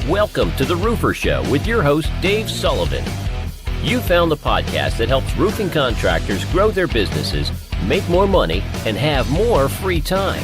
Welcome to The Roofer Show with your host, Dave Sullivan. You found the podcast that helps roofing contractors grow their businesses, make more money, and have more free time.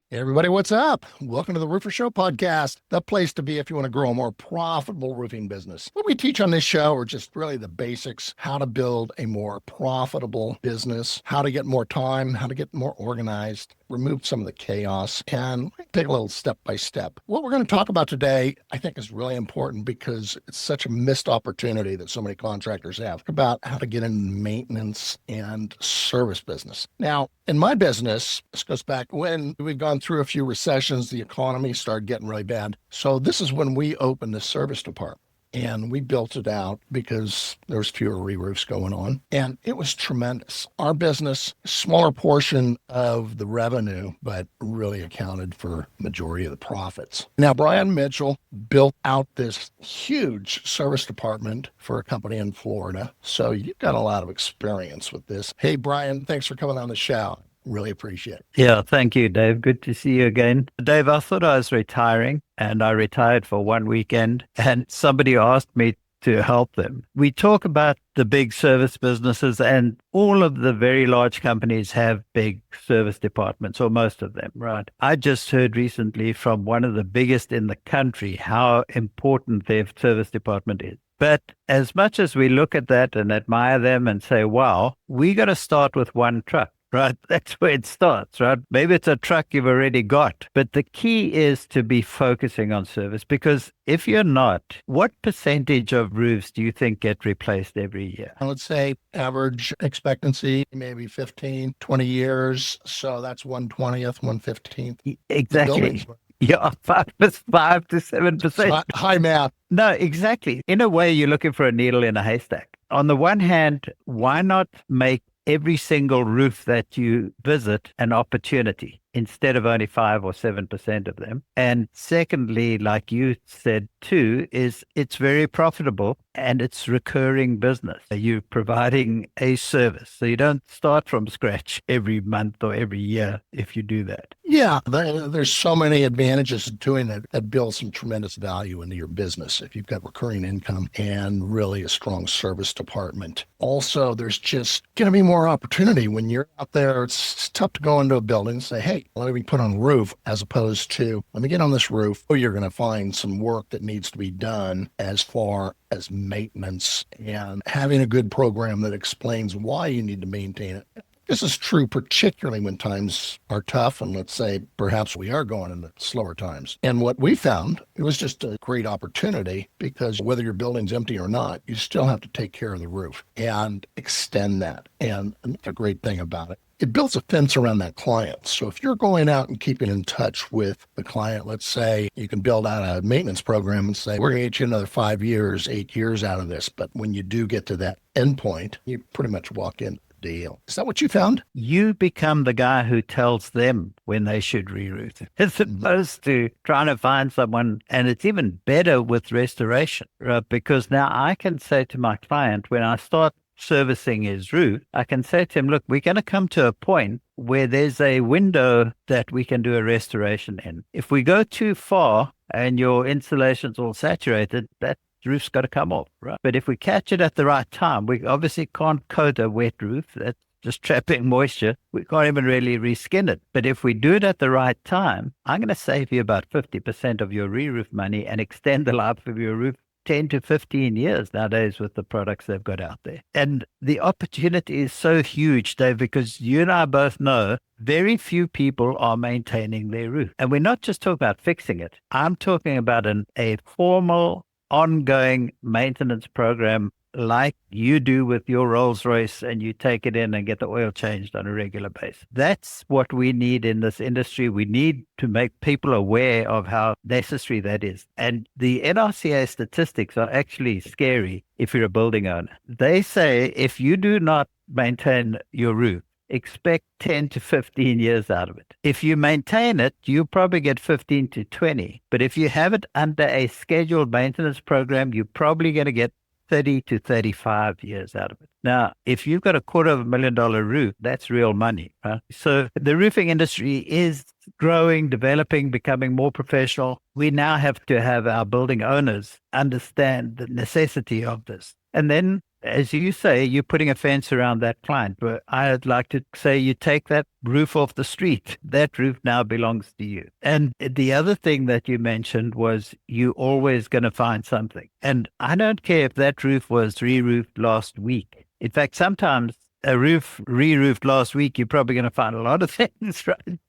Hey everybody, what's up? Welcome to the Roofer Show podcast, the place to be if you want to grow a more profitable roofing business. What we teach on this show are just really the basics, how to build a more profitable business, how to get more time, how to get more organized, remove some of the chaos, and take a little step by step. What we're going to talk about today, I think, is really important because it's such a missed opportunity that so many contractors have about how to get in maintenance and service business. Now, in my business, this goes back when we've gone through a few recessions, the economy started getting really bad. So this is when we opened the service department. And we built it out because there was fewer re-roofs going on. And it was tremendous. Our business, smaller portion of the revenue, but really accounted for majority of the profits. Now, Bryan Mitchell built out this huge service department for a company in Florida. So you've got a lot of experience with this. Hey, Bryan, thanks for coming on the show. Really appreciate it. Yeah, thank you, Dave. Good to see you again. Dave, I thought I was retiring, and I retired for one weekend, and somebody asked me to help them. We talk about the big service businesses, and all of the very large companies have big service departments, or most of them, right? I just heard recently from one of the biggest in the country how important their service department is. But as much as we look at that and admire them and say, wow, we got to start with one truck. Right? That's where it starts, right? Maybe it's a truck you've already got, but the key is to be focusing on service, because if you're not, what percentage of roofs do you think get replaced every year? I would say average expectancy, maybe 15, 20 years. So that's 1/20th, 1/15th. Exactly. Yeah, 5 to 7%. High math. No, exactly. In a way, you're looking for a needle in a haystack. On the one hand, why not make every single roof that you visit an opportunity instead of only 5 or 7% of them? And secondly, like you said too, is it's very profitable and it's recurring business. You're providing a service. So you don't start from scratch every month or every year if you do that. Yeah, there's so many advantages to doing it that build some tremendous value into your business if you've got recurring income and really a strong service department. Also, there's just going to be more opportunity when you're out there. It's tough to go into a building and say, hey, let me put on a roof, as opposed to, let me get on this roof. Oh, you're going to find some work that needs to be done as far as maintenance and having a good program that explains why you need to maintain it. This is true particularly when times are tough, and let's say perhaps we are going into slower times. And what we found, it was just a great opportunity, because whether your building's empty or not, you still have to take care of the roof and extend that. And another great thing about it, it builds a fence around that client. So if you're going out and keeping in touch with the client, let's say you can build out a maintenance program and say, we're going to get you another 5 years, 8 years out of this. But when you do get to that endpoint, you pretty much walk in. Deal. Is that what you found? You become the guy who tells them when they should re-roof, as opposed to trying to find someone. And it's even better with restoration, right? Because now I can say to my client, when I start servicing his roof, I can say to him, look, we're going to come to a point where there's a window that we can do a restoration in. If we go too far and your insulation's all saturated, that roof's got to come off, right? But if we catch it at the right time, we obviously can't coat a wet roof. That's just trapping moisture. We can't even really reskin it. But if we do it at the right time, I'm going to save you about 50% of your re-roof money and extend the life of your roof 10 to 15 years nowadays with the products they've got out there. And the opportunity is so huge, Dave, because you and I both know very few people are maintaining their roof. And we're not just talking about fixing it. I'm talking about a formal ongoing maintenance program like you do with your Rolls Royce, and you take it in and get the oil changed on a regular basis. That's what we need in this industry. We need to make people aware of how necessary that is. And the NRCA statistics are actually scary if you're a building owner. They say if you do not maintain your roof, expect 10 to 15 years out of it. If you maintain it, you probably get 15 to 20. But if you have it under a scheduled maintenance program, you're probably going to get 30 to 35 years out of it. Now, if you've got $250,000 roof, that's real money, right? So the roofing industry is growing, developing, becoming more professional. We now have to have our building owners understand the necessity of this. And then, as you say, you're putting a fence around that client. But I'd like to say you take that roof off the street. That roof now belongs to you. And the other thing that you mentioned was you're always going to find something. And I don't care if that roof was re-roofed last week. In fact, sometimes a roof re-roofed last week, you're probably going to find a lot of things, right?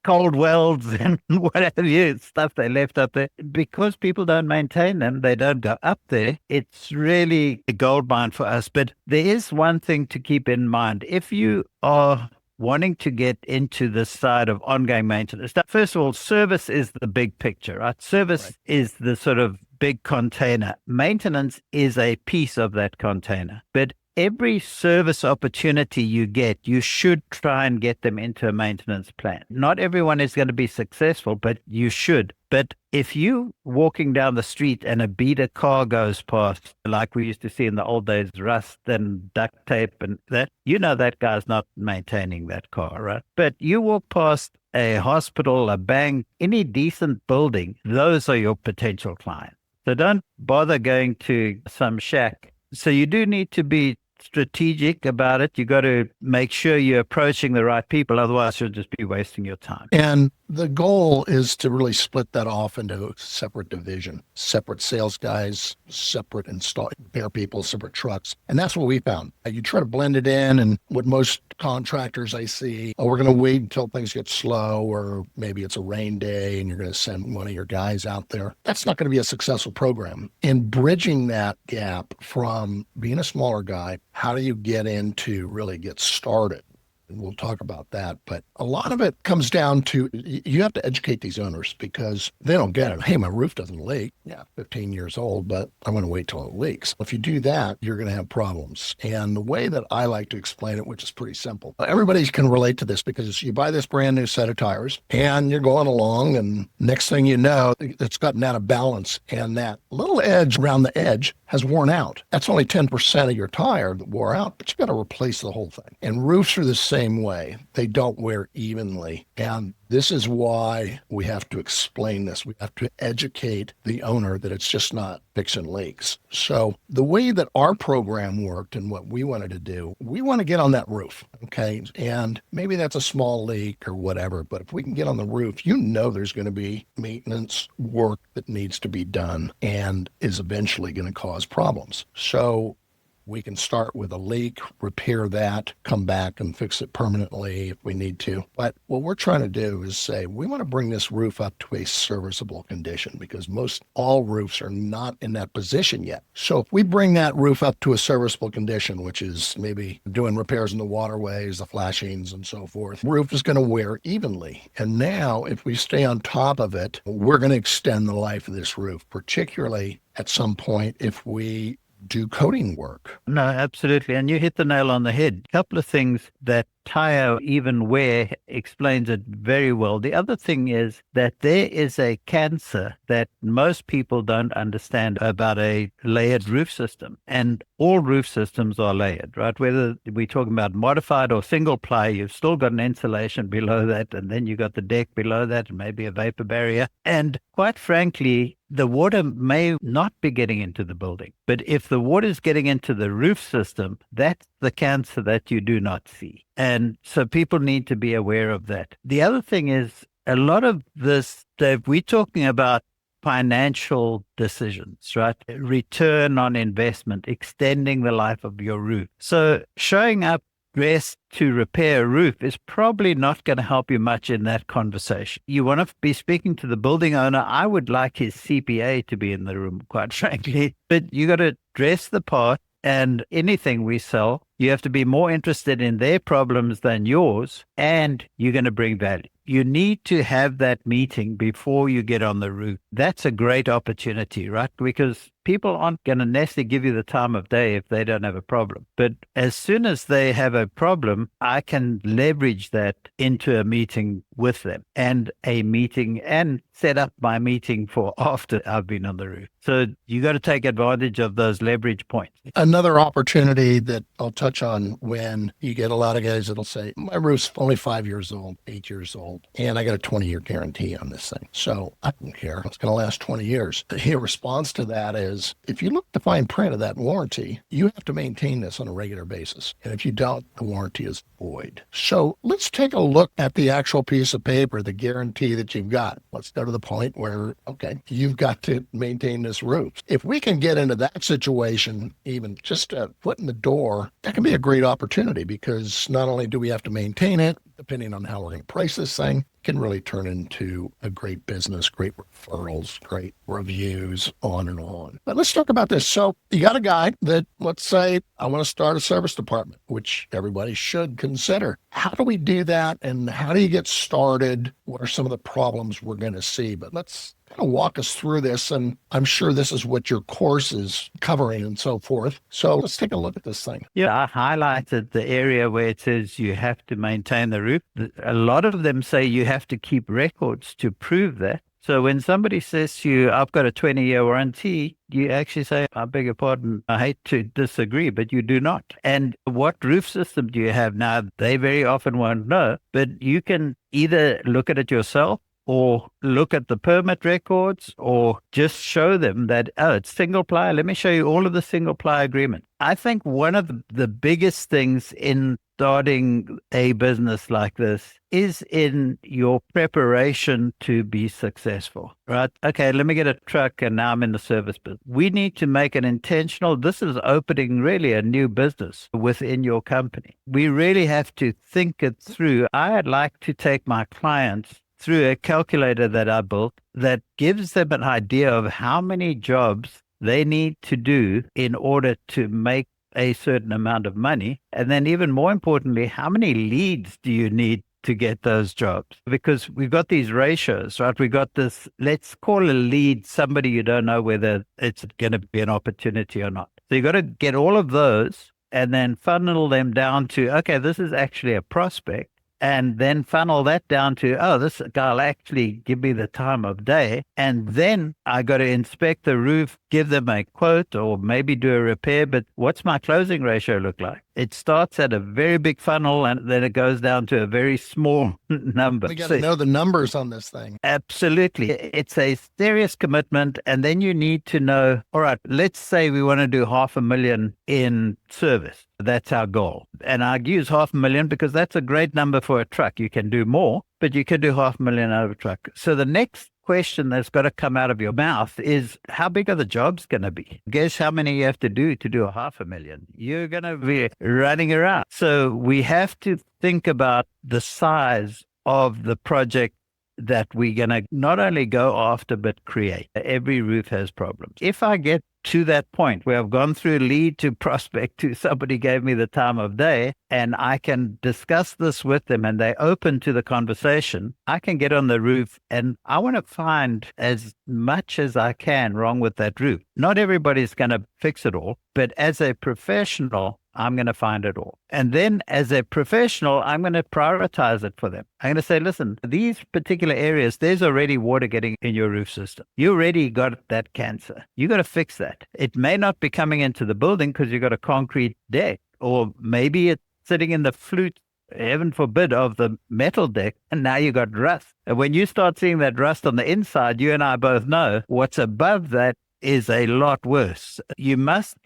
Cold welds and whatever stuff they left up there. Because people don't maintain them, they don't go up there. It's really a gold mine for us. But there is one thing to keep in mind. If you are wanting to get into the side of ongoing maintenance, first of all, service is the big picture, right? Service is the sort of big container. Maintenance is a piece of that container. But every service opportunity you get, you should try and get them into a maintenance plan. Not everyone is going to be successful, but you should. But if you walking down the street and a beater car goes past, like we used to see in the old days, rust and duct tape and that, that guy's not maintaining that car, right? But you walk past a hospital, a bank, any decent building, those are your potential clients. So don't bother going to some shack. So you do need to be strategic about it. You got to make sure you're approaching the right people. Otherwise, you'll just be wasting your time. And the goal is to really split that off into separate division, separate sales guys, separate repair people, separate trucks. And that's what we found. You try to blend it in, and what most contractors I see, we're going to wait until things get slow, or maybe it's a rain day and you're going to send one of your guys out there. That's not going to be a successful program. In bridging that gap from being a smaller guy, how do you get into really get started? And we'll talk about that. But a lot of it comes down to you have to educate these owners because they don't get it. Hey, my roof doesn't leak. Yeah, 15 years old, but I'm going to wait till it leaks. If you do that, you're going to have problems. And the way that I like to explain it, which is pretty simple, everybody can relate to this because you buy this brand new set of tires and you're going along, and next thing you know, it's gotten out of balance. And that little edge around the edge has worn out. That's only 10% of your tire that wore out, but you got to replace the whole thing. And roofs are the same way. They don't wear evenly. And this is why we have to explain this. We have to educate the owner that it's just not fixing leaks. So the way that our program worked and what we wanted to do, we want to get on that roof, okay? And maybe that's a small leak or whatever, but if we can get on the roof, there's going to be maintenance work that needs to be done and is eventually going to cause problems. So we can start with a leak, repair that, come back and fix it permanently if we need to. But what we're trying to do is say, we want to bring this roof up to a serviceable condition because all roofs are not in that position yet. So if we bring that roof up to a serviceable condition, which is maybe doing repairs in the waterways, the flashings and so forth, roof is going to wear evenly. And now if we stay on top of it, we're going to extend the life of this roof, particularly at some point if we do coating work. No, absolutely. And you hit the nail on the head. A couple of things that tire even wear explains it very well. The other thing is that there is a cancer that most people don't understand about a layered roof system. And all roof systems are layered, right? Whether we're talking about modified or single ply, you've still got an insulation below that, and then you got the deck below that, and maybe a vapor barrier. And quite frankly, the water may not be getting into the building, but if the water is getting into the roof system, that's the cancer that you do not see. And so people need to be aware of that. The other thing is a lot of this, Dave, we're talking about financial decisions, right? Return on investment, extending the life of your roof. So showing up dressed to repair a roof is probably not going to help you much in that conversation. You want to be speaking to the building owner. I would like his CPA to be in the room, quite frankly, but you got to dress the part. And anything we sell, you have to be more interested in their problems than yours, and you're going to bring value. You need to have that meeting before you get on the roof. That's a great opportunity, right? Because people aren't going to necessarily give you the time of day if they don't have a problem. But as soon as they have a problem, I can leverage that into a meeting with them and set up my meeting for after I've been on the roof. So you got to take advantage of those leverage points. Another opportunity that I'll touch on when you get a lot of guys that'll say, my roof's only 5 years old, 8 years old, and I got a 20-year guarantee on this thing. So I don't care. It's going to last 20 years. The response to that is, if you look at the fine print of that warranty, you have to maintain this on a regular basis. And if you don't, the warranty is void. So let's take a look at the actual piece of paper, the guarantee that you've got. Let's go to the point where, okay, you've got to maintain this roof. If we can get into that situation, even just a foot in the door, that can be a great opportunity, because not only do we have to maintain it, depending on how we're going to price this thing, it can really turn into a great business, great referrals, great reviews, on and on. But let's talk about this. So you got a guy that, let's say, I want to start a service department, which everybody should consider. How do we do that? And how do you get started? What are some of the problems we're going to see? But let's kind of walk us through this. And I'm sure this is what your course is covering and so forth. So let's take a look at this thing. Yeah, I highlighted the area where it says you have to maintain the roof. A lot of them say you have to keep records to prove that. So when somebody says to you, I've got a 20-year warranty, you actually say, I beg your pardon, I hate to disagree, but you do not. And what roof system do you have? Now, they very often won't know, but you can either look at it yourself or look at the permit records, or just show them that, oh, it's single ply. Let me show you all of the single ply agreement. I think one of the biggest things in starting a business like this is in your preparation to be successful, right? Okay, let me get a truck and now I'm in the service business. We need to make an intentional, this is opening really a new business within your company. We really have to think it through. I'd like to take my clients through a calculator that I built that gives them an idea of how many jobs they need to do in order to make a certain amount of money. And then even more importantly, how many leads do you need to get those jobs? Because we've got these ratios, right? We got this, let's call a lead somebody you don't know whether it's going to be an opportunity or not. So you got to get all of those and then funnel them down to, okay, this is actually a prospect. And then funnel that down to, oh, this guy will actually give me the time of day. And then I got to inspect the roof, give them a quote, or maybe do a repair. But what's my closing ratio look like? It starts at a very big funnel and then it goes down to a very small number. We got to know the numbers on this thing. Absolutely. It's a serious commitment. And then you need to know, all right, let's say we want to do 500,000 in service. That's our goal. And I use 500,000 because that's a great number for a truck. You can do more, but you can do 500,000 out of a truck. So the next question that's got to come out of your mouth is, how big are the jobs going to be? Guess how many you have to do 500,000? You're going to be running around. So we have to think about the size of the project that we're going to not only go after, but create. Every roof has problems. If I get to that point where I've gone through lead to prospect to somebody gave me the time of day and I can discuss this with them and they're open to the conversation, I can get on the roof and I want to find as much as I can wrong with that roof. Not everybody's going to fix it all, but as a professional, I'm going to find it all. And then as a professional, I'm going to prioritize it for them. I'm going to say, listen, these particular areas, there's already water getting in your roof system. You already got that cancer. You got to fix that. It may not be coming into the building because you got a concrete deck, or maybe it's sitting in the flute, heaven forbid, of the metal deck, and now you got rust. And when you start seeing that rust on the inside, you and I both know what's above that is a lot worse. You must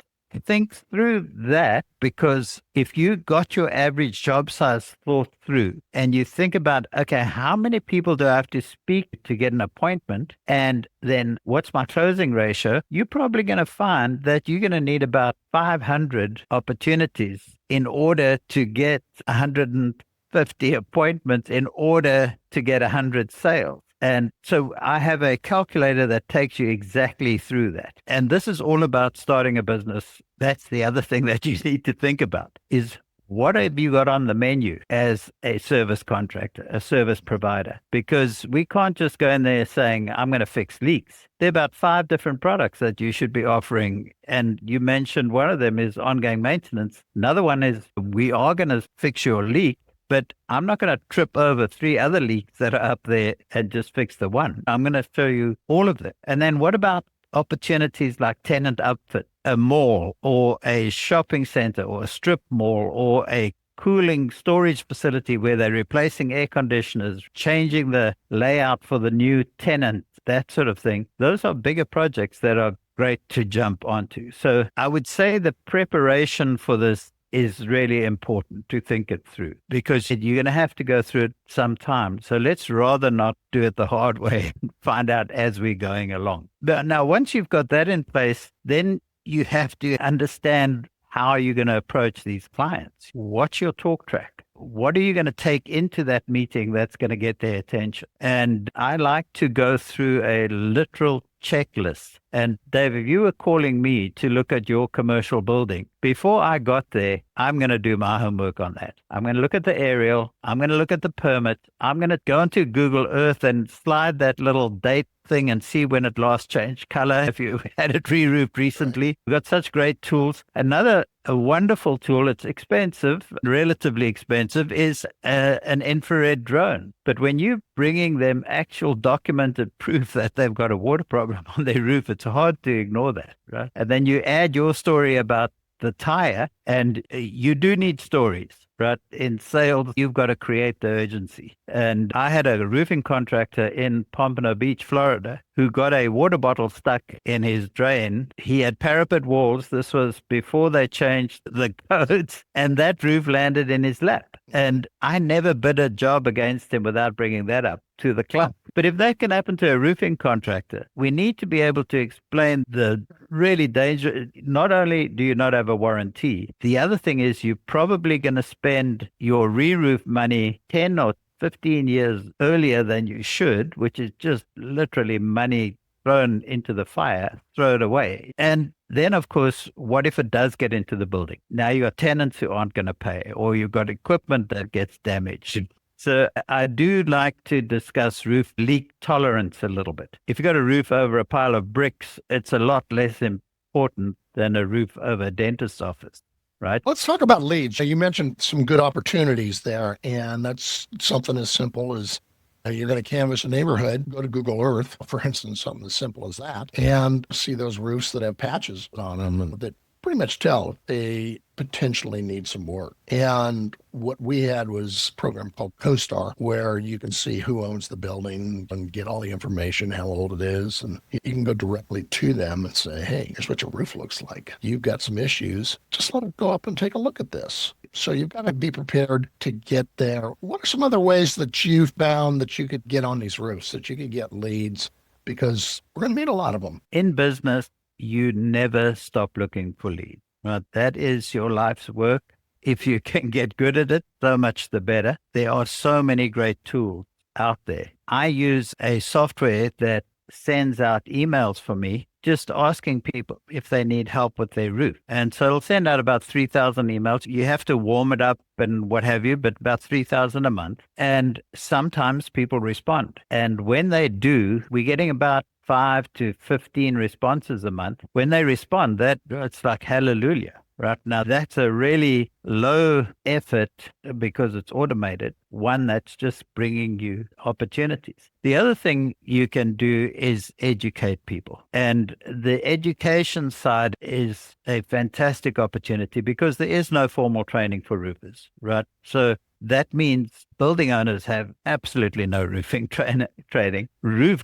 think through that, because if you got your average job size thought through and you think about, okay, how many people do I have to speak to get an appointment? And then what's my closing ratio? You're probably going to find that you're going to need about 500 opportunities in order to get 150 appointments in order to get 100 sales. And so I have a calculator that takes you exactly through that. And this is all about starting a business. That's the other thing that you need to think about is, what have you got on the menu as a service contractor, a service provider? Because we can't just go in there saying, I'm going to fix leaks. There are about 5 different products that you should be offering. And you mentioned one of them is ongoing maintenance. Another one is we are going to fix your leak, but I'm not going to trip over 3 other leaks that are up there and just fix the one. I'm going to show you all of them. And then what about opportunities like tenant upfit, a mall or a shopping center or a strip mall or a cooling storage facility where they're replacing air conditioners, changing the layout for the new tenant, that sort of thing. Those are bigger projects that are great to jump onto. So I would say the preparation for this is really important to think it through, because you're going to have to go through it sometime. So let's rather not do it the hard way and find out as we're going along. But now, once you've got that in place, then you have to understand how you're going to approach these clients. What's your talk track? What are you going to take into that meeting that's going to get their attention? And I like to go through a literal checklist. And Dave, if you were calling me to look at your commercial building, before I got there, I'm going to do my homework on that. I'm going to look at the aerial. I'm going to look at the permit. I'm going to go into Google Earth and slide that little date thing and see when it last changed color, if you had it re-roofed recently. We've got such great tools. Another a wonderful tool, it's expensive, relatively expensive, is an infrared drone. But when you're bringing them actual documented proof that they've got a water problem on their roof, it's hard to ignore that, right? And then you add your story about the tire, and you do need stories, right? In sales, you've got to create the urgency. And I had a roofing contractor in Pompano Beach, Florida, who got a water bottle stuck in his drain. He had parapet walls. This was before they changed the codes, and that roof landed in his lap. And I never bid a job against him without bringing that up to the club. But if that can happen to a roofing contractor, we need to be able to explain the really danger. Not only do you not have a warranty, the other thing is you're probably going to spend your re-roof money 10 or 15 years earlier than you should, which is just literally money thrown into the fire, throw it away. And then, of course, what if it does get into the building? Now you got tenants who aren't going to pay, or you've got equipment that gets damaged. So I do like to discuss roof leak tolerance a little bit. If you've got a roof over a pile of bricks, it's a lot less important than a roof over a dentist's office, right? Let's talk about leads. You mentioned some good opportunities there, and that's something as simple as you're going to canvass a neighborhood, go to Google Earth, for instance, something as simple as that, and see those roofs that have patches on them and that pretty much tell if they potentially need some work. And what we had was a program called CoStar, where you can see who owns the building and get all the information, how old it is. And you can go directly to them and say, hey, here's what your roof looks like. You've got some issues. Just let them go up and take a look at this. So you've got to be prepared to get there. What are some other ways that you've found that you could get on these roofs, that you could get leads? Because we're going to meet a lot of them. In business, you never stop looking for leads. Right? That is your life's work. If you can get good at it, so much the better. There are so many great tools out there. I use a software that sends out emails for me, just asking people if they need help with their roof. And so it'll send out about 3,000 emails. You have to warm it up and what have you, but about 3,000 a month. And sometimes people respond. And when they do, we're getting about 5 to 15 responses a month. When they respond, it's like hallelujah. Right now, that's a really low effort because it's automated, one that's just bringing you opportunities. The other thing you can do is educate people. And the education side is a fantastic opportunity because there is no formal training for roofers, right? So that means building owners have absolutely no roofing training.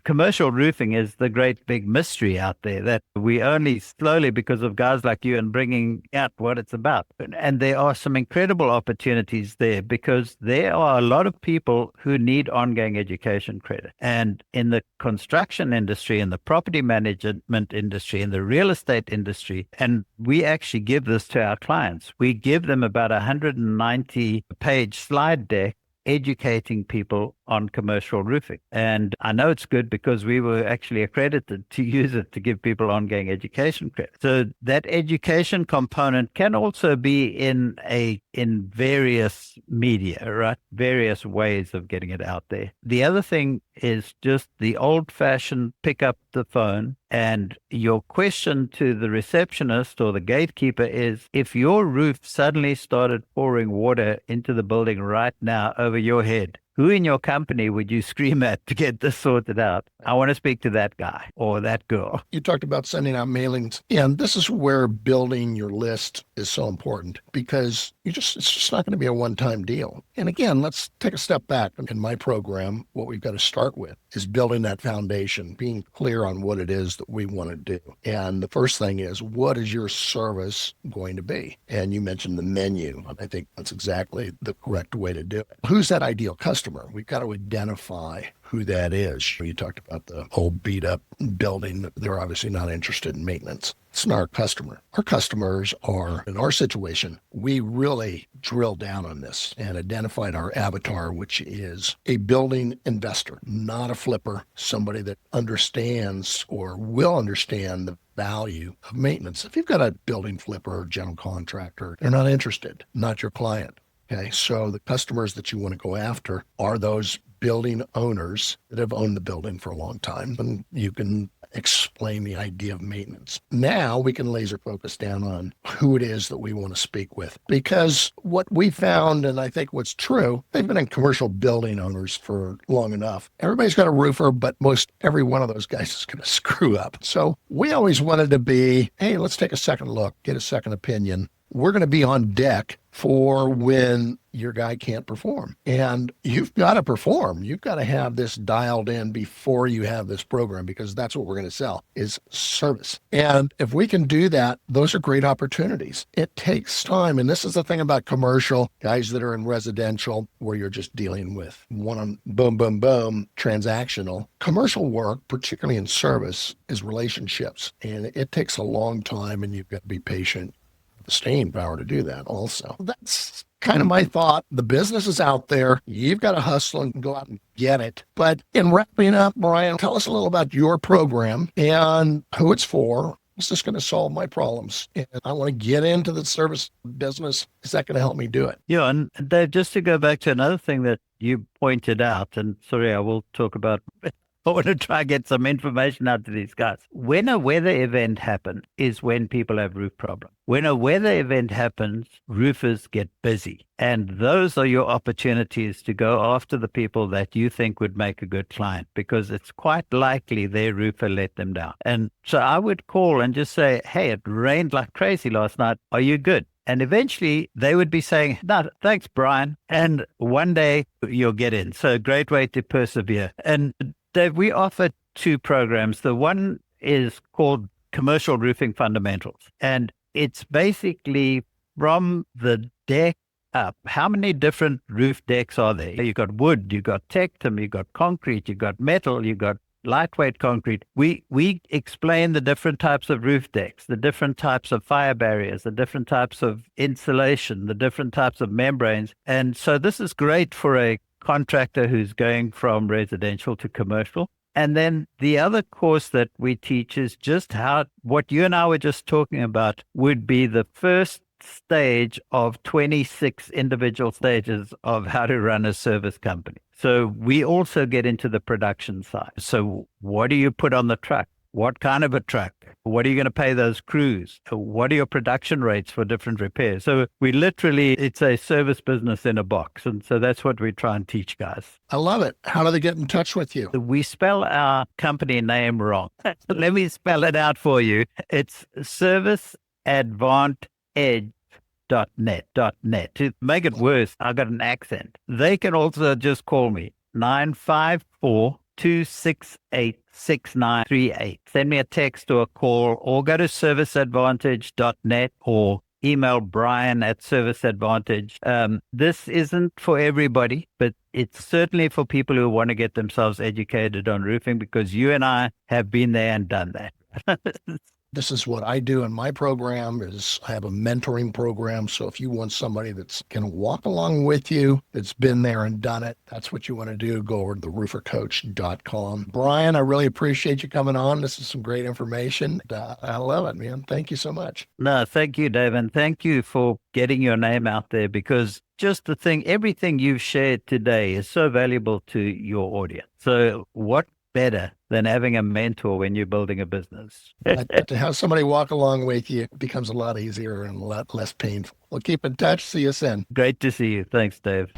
Commercial roofing is the great big mystery out there that we only slowly, because of guys like you and bringing out what it's about. And there are some incredible opportunities there because there are a lot of people who need ongoing education credit. And in the construction industry, in the property management industry, in the real estate industry, and we actually give this to our clients. We give them about 190-page slide deck educating people on commercial roofing. And I know it's good because we were actually accredited to use it to give people ongoing education credit. So that education component can also be in a in various media, right? Various ways of getting it out there. The other thing is just the old-fashioned pick up the phone, and your question to the receptionist or the gatekeeper is, if your roof suddenly started pouring water into the building right now over your head, who in your company would you scream at to get this sorted out? I want to speak to that guy or that girl. You talked about sending out mailings, and this is where building your list is so important, because it's just not going to be a one-time deal. And again, let's take a step back. In my program, what we've got to start with is building that foundation, being clear on what it is that we want to do. And the first thing is, what is your service going to be? And you mentioned the menu. I think that's exactly the correct way to do it. Who's that ideal customer? We've got to identify who that is. You talked about the old beat up building. They're obviously not interested in maintenance. It's not our customer. Our customers are, in our situation, we really drilled down on this and identified our avatar, which is a building investor, not a flipper, somebody that understands or will understand the value of maintenance. If you've got a building flipper or general contractor, they're not interested, not your client. Okay, so the customers that you want to go after are those building owners that have owned the building for a long time, and you can explain the idea of maintenance. Now we can laser focus down on who it is that we want to speak with, because what we found, and I think what's true, they've been in commercial building owners for long enough. Everybody's got a roofer, but most every one of those guys is going to screw up. So we always wanted to be, hey, let's take a second look, get a second opinion. We're going to be on deck for when your guy can't perform. And you've got to perform. You've got to have this dialed in before you have this program, because that's what we're going to sell is service. And if we can do that, those are great opportunities. It takes time. And this is the thing about commercial guys that are in residential, where you're just dealing with one on boom, boom, boom, transactional. Commercial work, particularly in service, is relationships. And it takes a long time, and you've got to be patient. Staying power to do that also. That's kind of my thought. The business is out there. You've got to hustle and go out and get it. But in wrapping up, Bryan, tell us a little about your program and who it's for. Is this going to solve my problems? And I want to get into the service business. Is that going to help me do it? Yeah, and Dave, just to go back to another thing that you pointed out, and sorry, I will talk about I want to try and get some information out to these guys. When a weather event happens is when people have roof problems. When a weather event happens, roofers get busy. And those are your opportunities to go after the people that you think would make a good client, because it's quite likely their roofer let them down. And so I would call and just say, hey, it rained like crazy last night. Are you good? And eventually they would be saying, no, thanks, Bryan. And one day you'll get in. So a great way to persevere. And Dave, we offer two programs. The one is called Commercial Roofing Fundamentals. And it's basically from the deck up. How many different roof decks are there? You've got wood, you've got tectum, you've got concrete, you've got metal, you've got lightweight concrete. We explain the different types of roof decks, the different types of fire barriers, the different types of insulation, the different types of membranes. And so this is great for a contractor who's going from residential to commercial. And then the other course that we teach is just how what you and I were just talking about would be the first stage of 26 individual stages of how to run a service company. So we also get into the production side. So what do you put on the truck? What kind of a truck? What are you going to pay those crews? What are your production rates for different repairs? So we literally, it's a service business in a box. And so that's what we try and teach guys. I love it. How do they get in touch with you? We spell our company name wrong. Let me spell it out for you. It's serviceadvantage.net. To make it worse, I got an accent. They can also just call me 954-268-6938. Send me a text or a call, or go to serviceadvantage.net or email Bryan@serviceadvantage. This isn't for everybody, but it's certainly for people who want to get themselves educated on roofing, because you and I have been there and done that. This is what I do in my program is I have a mentoring program. So if you want somebody that's going to walk along with you, that's been there and done it, that's what you want to do. Go over to theroofercoach.com. Bryan, I really appreciate you coming on. This is some great information. I love it, man. Thank you so much. No, thank you, Dave. And thank you for getting your name out there, because just the thing, everything you've shared today is so valuable to your audience. So what better than having a mentor when you're building a business? To have somebody walk along with you becomes a lot easier and a lot less painful. We'll keep in touch. See you soon. Great to see you. Thanks, Dave.